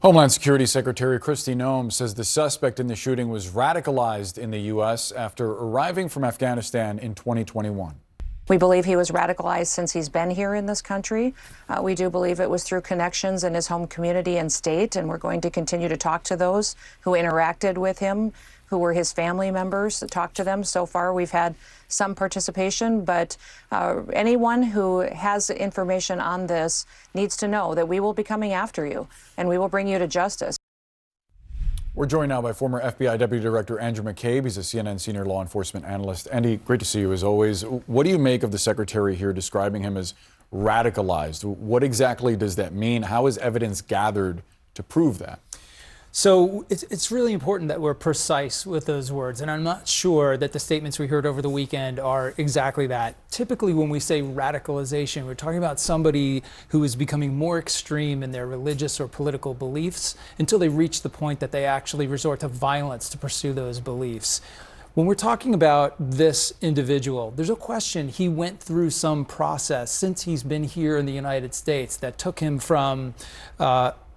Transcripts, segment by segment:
Homeland Security Secretary Kristi Noem says the suspect in the shooting was radicalized in the U.S. after arriving from Afghanistan in 2021. We believe he was radicalized since he's been here in this country. We do believe it was through connections in his home community and state, and we're going to continue to talk to those who interacted with him, who were his family members, talk to them. So far, we've had some participation, but anyone who has information on this needs to know that we will be coming after you, and we will bring you to justice. We're joined now by former FBI Deputy Director Andrew McCabe. He's a CNN senior law enforcement analyst. Andy, great to see you as always. What do you make of the secretary here describing him as radicalized? What exactly does that mean? How is evidence gathered to prove that? So it's really important that we're precise with those words, and I'm not sure that the statements we heard over the weekend are exactly that. Typically, when we say radicalization, we're talking about somebody who is becoming more extreme in their religious or political beliefs until they reach the point that they actually resort to violence to pursue those beliefs. When we're talking about this individual, there's no question he went through some process since he's been here in the United States that took him from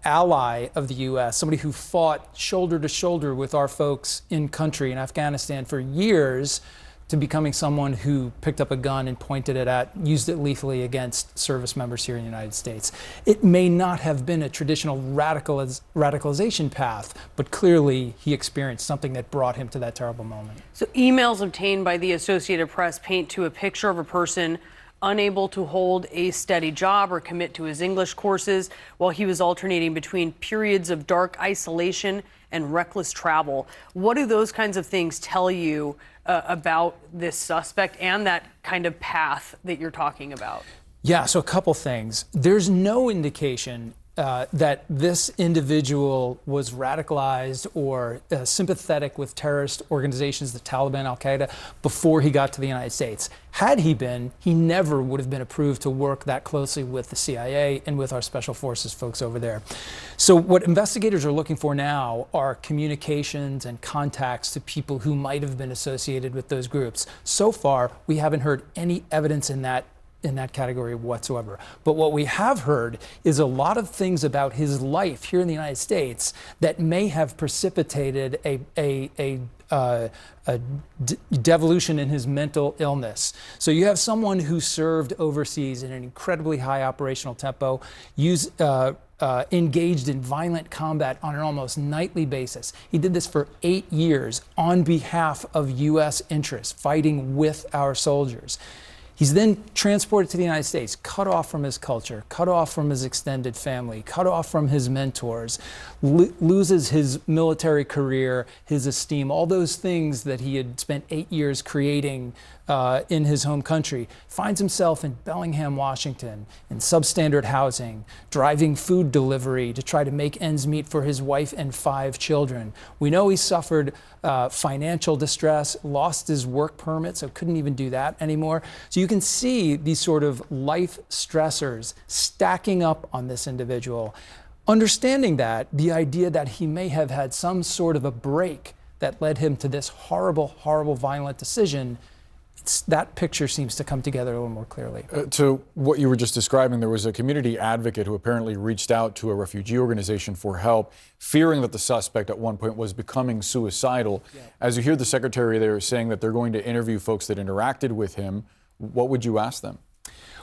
ally of the U.S., somebody who fought shoulder to shoulder with our folks in country in Afghanistan for years, to becoming someone who picked up a gun and pointed it at, used it lethally against service members here in the United States. It may not have been a traditional radicalization path, but clearly he experienced something that brought him to that terrible moment. So emails obtained by the Associated Press paint to a picture of a person unable to hold a steady job or commit to his English courses while he was alternating between periods of dark isolation and reckless travel. What do those kinds of things tell you about this suspect and that kind of path that you're talking about? Yeah, so a couple things. There's no indication that this individual was radicalized or sympathetic with terrorist organizations, the Taliban, Al-Qaeda, before he got to the United States. Had he been, he never would have been approved to work that closely with the CIA and with our special forces folks over there. So what investigators are looking for now are communications and contacts to people who might have been associated with those groups. So far, we haven't heard any evidence in that category whatsoever. But what we have heard is a lot of things about his life here in the United States that may have precipitated a devolution in his mental illness. So you have someone who served overseas in an incredibly high operational tempo, engaged in violent combat on an almost nightly basis. He did this for 8 years on behalf of U.S. interests, fighting with our soldiers. He's then transported to the United States, cut off from his culture, cut off from his extended family, cut off from his mentors, loses his military career, his esteem, all those things that he had spent 8 years creating in his home country, finds himself in Bellingham, Washington, in substandard housing, driving food delivery to try to make ends meet for his wife and 5 children. We know he suffered financial distress, lost his work permit, so couldn't even do that anymore. So you can see these sort of life stressors stacking up on this individual. Understanding that, the idea that he may have had some sort of a break that led him to this horrible, horrible, violent decision, that picture seems to come together a little more clearly. To what you were just describing, there was a community advocate who apparently reached out to a refugee organization for help, fearing that the suspect at one point was becoming suicidal. Yeah. As you hear the secretary there saying that they're going to interview folks that interacted with him, what would you ask them?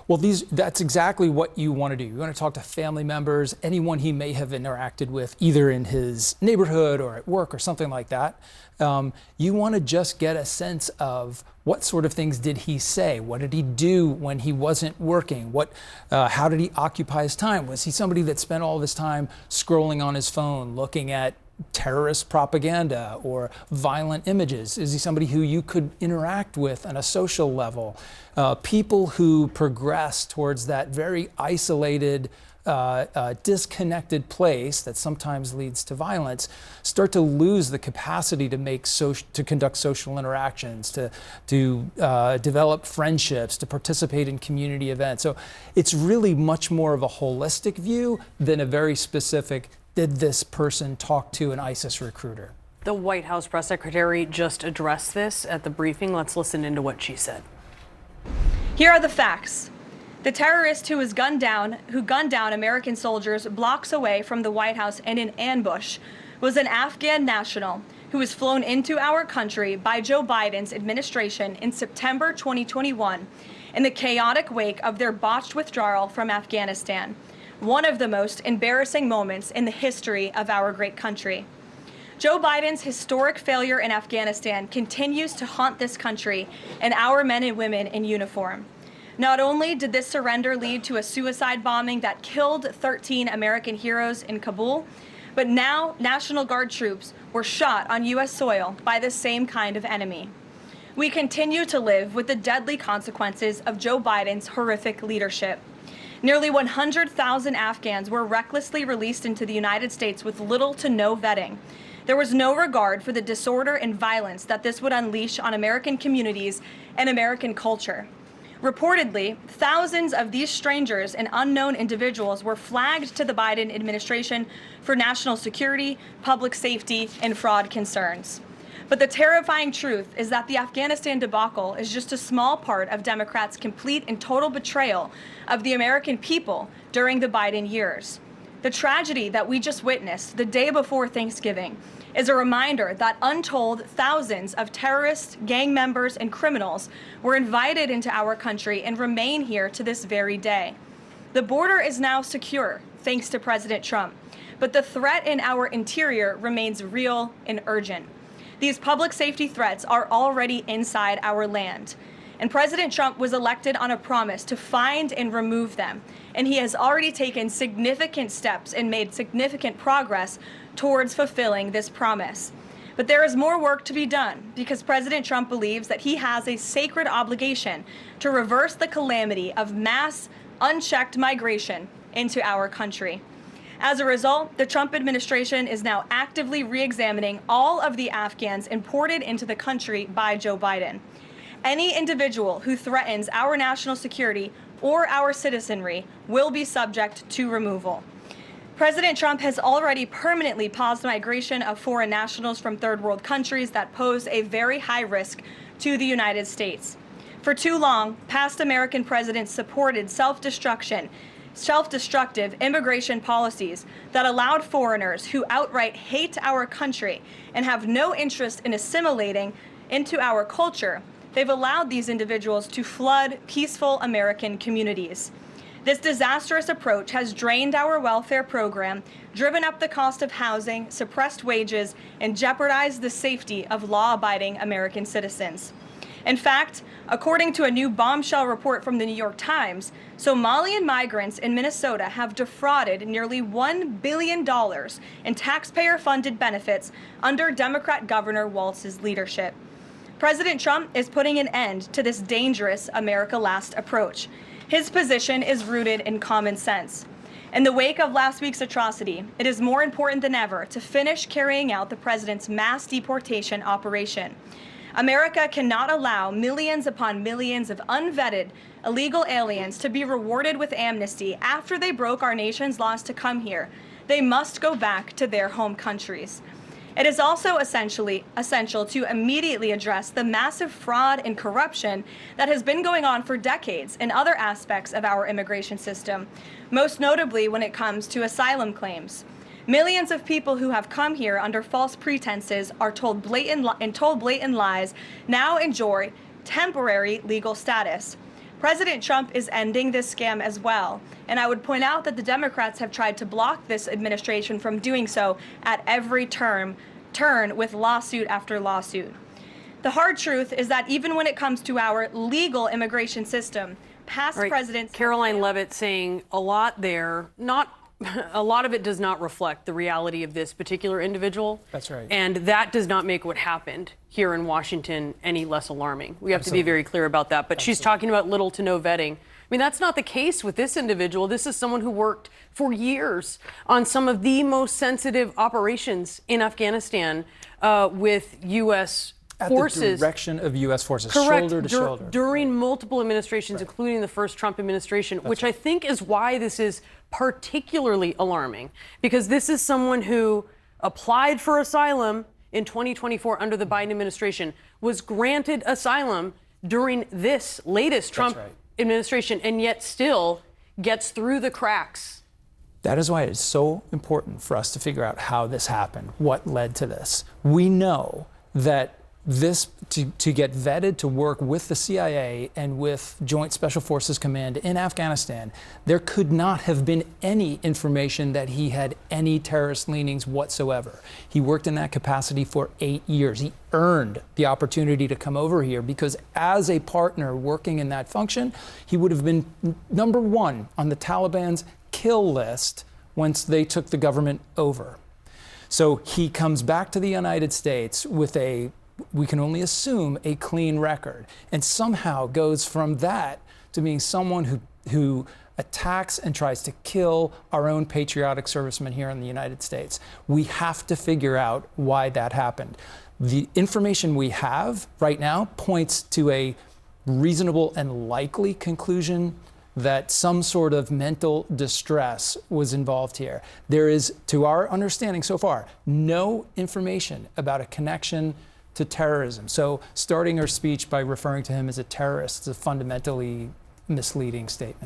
Well, that's exactly what you want to do. You want to talk to family members, anyone he may have interacted with, either in his neighborhood or at work or something like that. You want to just get a sense of what sort of things did he say? What did he do when he wasn't working? How did he occupy his time? Was he somebody that spent all of his time scrolling on his phone, looking at terrorist propaganda or violent images? Is he somebody who you could interact with on a social level? People who progress towards that very isolated, disconnected place that sometimes leads to violence start to lose the capacity to conduct social interactions, to develop friendships, to participate in community events. So it's really much more of a holistic view than a very specific, did this person talk to an ISIS recruiter? The White House press secretary just addressed this at the briefing. Let's listen into what she said. Here are the facts. The terrorist who gunned down American soldiers blocks away from the White House in an ambush was an Afghan national who was flown into our country by Joe Biden's administration in September 2021 in the chaotic wake of their botched withdrawal from Afghanistan, one of the most embarrassing moments in the history of our great country. Joe Biden's historic failure in Afghanistan continues to haunt this country and our men and women in uniform. Not only did this surrender lead to a suicide bombing that killed 13 American heroes in Kabul, but now National Guard troops were shot on U.S. soil by the same kind of enemy. We continue to live with the deadly consequences of Joe Biden's horrific leadership. Nearly 100,000 Afghans were recklessly released into the United States with little to no vetting. There was no regard for the disorder and violence that this would unleash on American communities and American culture. Reportedly, thousands of these strangers and unknown individuals were flagged to the Biden administration for national security, public safety, and fraud concerns. But the terrifying truth is that the Afghanistan debacle is just a small part of Democrats' complete and total betrayal of the American people during the Biden years. The tragedy that we just witnessed the day before Thanksgiving is a reminder that untold thousands of terrorists, gang members, and criminals were invited into our country and remain here to this very day. The border is now secure, thanks to President Trump, but the threat in our interior remains real and urgent. These public safety threats are already inside our land. And President Trump was elected on a promise to find and remove them. And he has already taken significant steps and made significant progress towards fulfilling this promise. But there is more work to be done because President Trump believes that he has a sacred obligation to reverse the calamity of mass, unchecked migration into our country. As a result, the Trump administration is now actively re-examining all of the Afghans imported into the country by Joe Biden. Any individual who threatens our national security or our citizenry will be subject to removal. President Trump has already permanently paused migration of foreign nationals from third world countries that pose a very high risk to the United States. For too long, past American presidents supported self-destructive immigration policies that allowed foreigners who outright hate our country and have no interest in assimilating into our culture. They've allowed these individuals to flood peaceful American communities. This disastrous approach has drained our welfare program, driven up the cost of housing, suppressed wages, and jeopardized the safety of law-abiding American citizens. In fact, according to a new bombshell report from the New York Times, Somalian migrants in Minnesota have defrauded nearly $1 billion in taxpayer-funded benefits under Democrat Governor Walz's leadership. President Trump is putting an end to this dangerous America Last approach. His position is rooted in common sense. In the wake of last week's atrocity, it is more important than ever to finish carrying out the president's mass deportation operation. America cannot allow millions upon millions of unvetted illegal aliens to be rewarded with amnesty after they broke our nation's laws to come here. They must go back to their home countries. It is also essential to immediately address the massive fraud and corruption that has been going on for decades in other aspects of our immigration system, most notably when it comes to asylum claims. Millions of people who have come here under false pretenses are told blatant lies now enjoy temporary legal status. President Trump is ending this scam as well, and I would point out that the Democrats have tried to block this administration from doing so at every turn with lawsuit after lawsuit. The hard truth is that even when it comes to our legal immigration system, past presidents... Caroline Leavitt saying a lot there, a lot of it does not reflect the reality of this particular individual. That's right. And that does not make what happened here in Washington any less alarming. We have to be very clear about that. But she's talking about little to no vetting. I mean, that's not the case with this individual. This is someone who worked for years on some of the most sensitive operations in Afghanistan with U.S. forces. At the direction of U.S. forces, Correct. shoulder to shoulder. During multiple administrations, including the first Trump administration, which I think is why this is particularly alarming, because this is someone who applied for asylum in 2024 under the Biden administration, was granted asylum during this latest Trump administration, and yet still gets through the cracks. That is why it's so important for us to figure out how this happened, what led to this. We know that this, to get vetted to work with the CIA and with Joint Special Forces Command in Afghanistan, there could not have been any information that he had any terrorist leanings whatsoever. He worked in that capacity for 8 years. He earned the opportunity to come over here because as a partner working in that function, he would have been number one on the Taliban's kill list once they took the government over. So he comes back to the United States with we can only assume, a clean record, and somehow goes from that to being someone who attacks and tries to kill our own patriotic servicemen here in the United States. We have to figure out why that happened. The information we have right now points to a reasonable and likely conclusion that some sort of mental distress was involved here. There is, to our understanding so far, no information about a connection to terrorism. So starting her speech by referring to him as a terrorist is a fundamentally misleading statement.